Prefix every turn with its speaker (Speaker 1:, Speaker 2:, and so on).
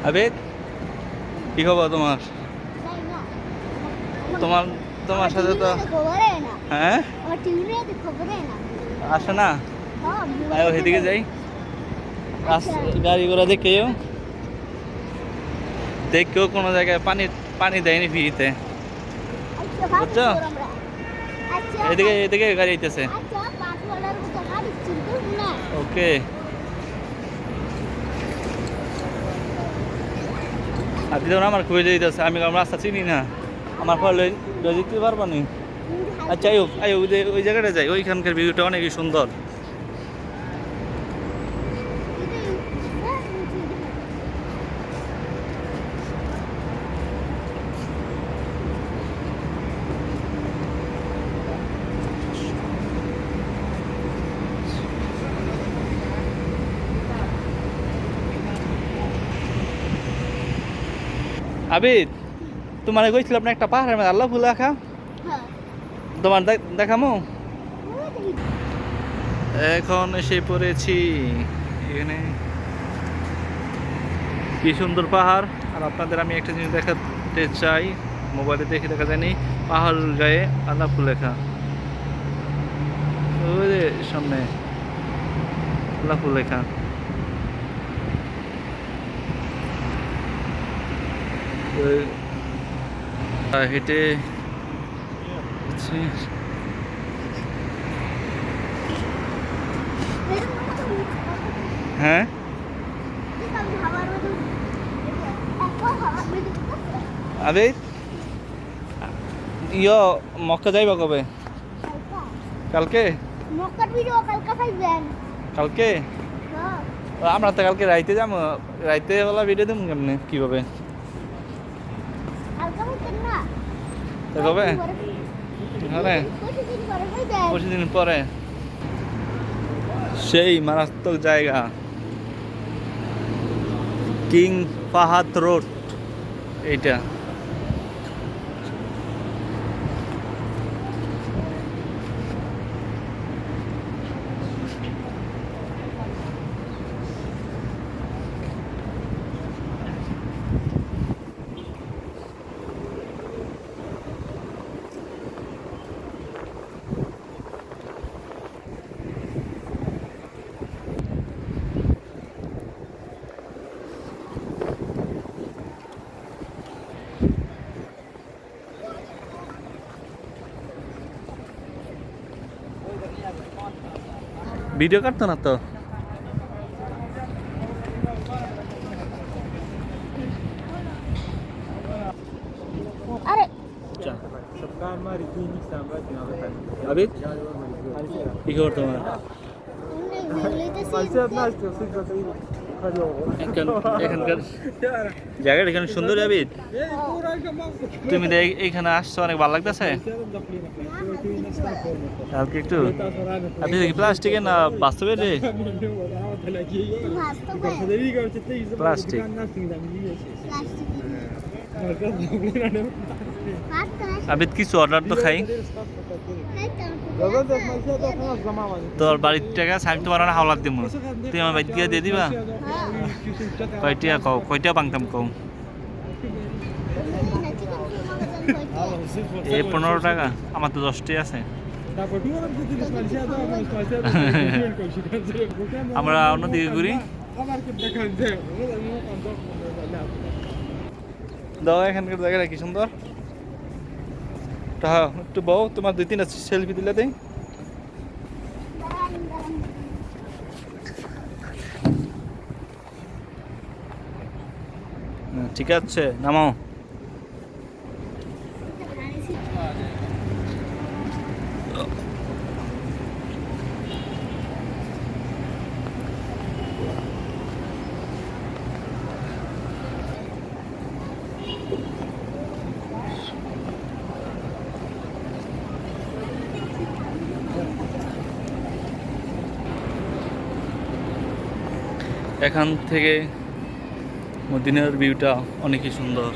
Speaker 1: আবে কি খবর তোমার? তোমার তোমার সাথে তো হ্যাঁ আসে না। আয়ো সেদিকে যাই, গাড়ি ঘোড়া দেখেও দেখেও কোনো জায়গায় পানি পানি দেয়নি ফ্রিতে, বুঝছো? এদিকে এদিকে গাড়ি আইতেছে। ওকে, আর দিদি আমার খুঁজে দিতেছে, আমি রাস্তা চিনি না, আমার ফলে দিতে পারবো নি। আচ্ছা আয়ো আয়ো, ওই জায়গাটা যাই, ওইখানকার ভিউটা অনেকই সুন্দর। আবিদ, তোমার কইছিলাম না একটা পাহাড়ের মধ্যে আল্লাহ ফুল রাখা, তোমার দেখামো। এখন এসে পড়েছি এখানে, কি সুন্দর পাহাড়। আর আপনাদের আমি একটা জিনিস দেখাতে চাই, মোবাইলে দেখে দেখা যায়নি, পাহাড় গায়ে আল্লাহ ফুল লেখা, ওই যে সামনে আল্লাহ ফুল লেখা। হেঁটে হ্যাঁ, আরে ইয়ো মক্কা যাইবা কবে? কালকে? কালকে আমরা তো কালকে রাইতে যাবো, রাইতে বেলা ভিডিও দেবো কেমনে কিভাবে কবে? হ্যাঁ, পরশুদিন পরে। সেই মারাত্মক জায়গা, কিং ফাহাদ রোড এইটা। ভিডিও কাটতো না তো। কি খবর তোমার? এখানকার জায়গাটা এখানে সুন্দর যাবি, তুমি এইখানে আসছো, অনেক ভালো লাগতেছে। কালকে একটু আপনি দেখি প্লাস্টিকের না বাস্তবের রে? প্লাস্টিক। আবিদ কিছু অর্ডার তো খাই, তোর বাড়ির টাকা আমি তোমার হাওলাত দিব, তুমি আমার বাড়ি দিয়ে দিবা। কয়টা কও, কয়টা বাংতাম কও? এই 15 টাকা, আমার তো 10টি আছে। আমরা অন্যদিকে ঘুরি। দাও, এখানকার জায়গাটা কি সুন্দর। একটু বউ, তোমার 2-3টা সেলফি দিলে দেই। ঠিক আছে, নামাও। এখান থেকে মদিনার ভিউটা অনেকই সুন্দর।